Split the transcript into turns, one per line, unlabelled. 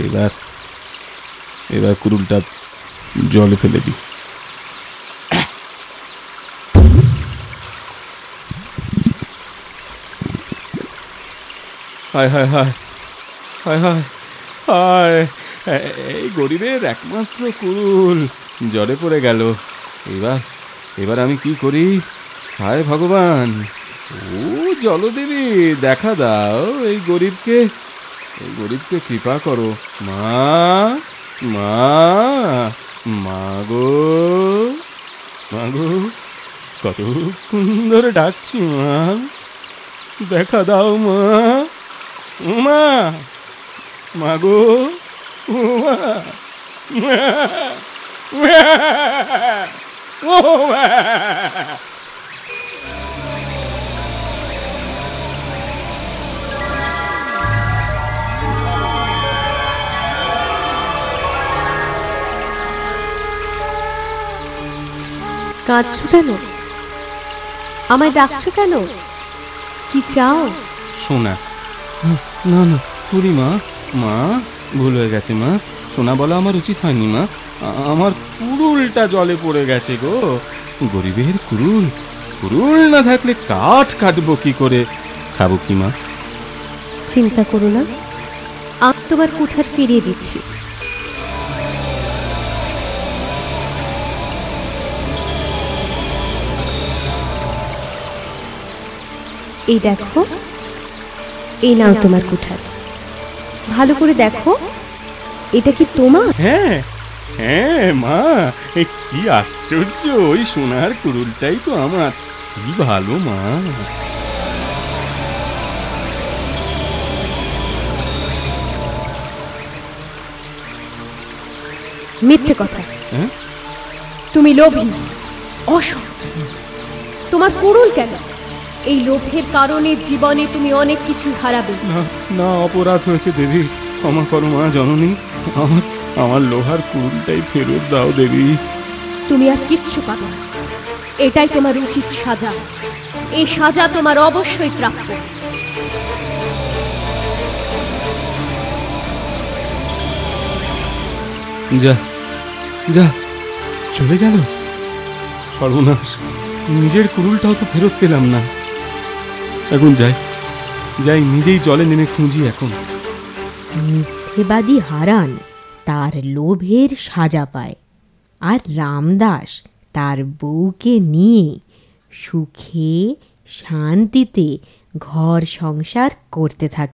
এবার এবার কুড়ুলটা জলে ফেলে দিই। হায় হায় হায় হায় হায় হায়, এই গরিবের একমাত্র কুড়ুল জলে পড়ে গেল। এবার এবার আমি কি করি? হায় ভগবান, ও জলদেবী, দেখা দাও, এই গরিবকে কৃপা করো। মা, মা, মা গো, মা গো, কতক্ষণ ধরে ডাকছি মা, দেখা দাও মা, মা, মা গো, মা, মা, ও মা।
কাঁদছো কেন? আমায় ডাকছো কেন? কি চাও?
সোনা। না না, তুই মা, মা, ভুল হয়ে গেছে মা, সোনা বলা আমার উচিত হয়নি মা। আমার কুড়ুলটা জলে পড়ে গেছে গো। গরিবের কুড়ুল, কুড়ুল না থাকলে কাঠ কাটবো কি করে, খাবো কি মা?
চিন্তা করো না, আমি তোমার কুঠার ফিরিয়ে দিচ্ছি। এই দেখো, এই নাও তোমার কুঠার। ভালো করে দেখো, এটা কি তোমার?
হ্যাঁ হ্যাঁ মা, কি আশ্চর্য, ওই সোনার কুড়ুলটাই তো আমার। কি ভালো মা।
মিথ্যে কথা।
হ্যাঁ?
তুমি লোভী, অসৎ। তোমার কুড়ুল কেন? এই লোভের কারণে জীবনে তুমি অনেক কিছু হারাবে।
না না, অপরাধ হয়েছে দেবী, ক্ষমা করো মা জননী। আমার লোহার কুড়ুলটাই ফেরত দাও দেবী।
তুমি আর কিচ্ছু পাবে না, এটাই তোমার উচিত সাজা। এই সাজা তোমার অবশ্যই প্রাপ্য।
যা যা, চলে গেল। সর্বনাশ, নিজের কুড়ুলটাও তো ফেরত পেলাম না। এখন যাই যাই, নিজেই জলে নেমে খুঁজি এখন।
মিথ্যেবাদী হারান তার লোভের সাজা পায়, আর রামদাস তার বউকে নিয়ে সুখে শান্তিতে ঘর সংসার করতে থাকে।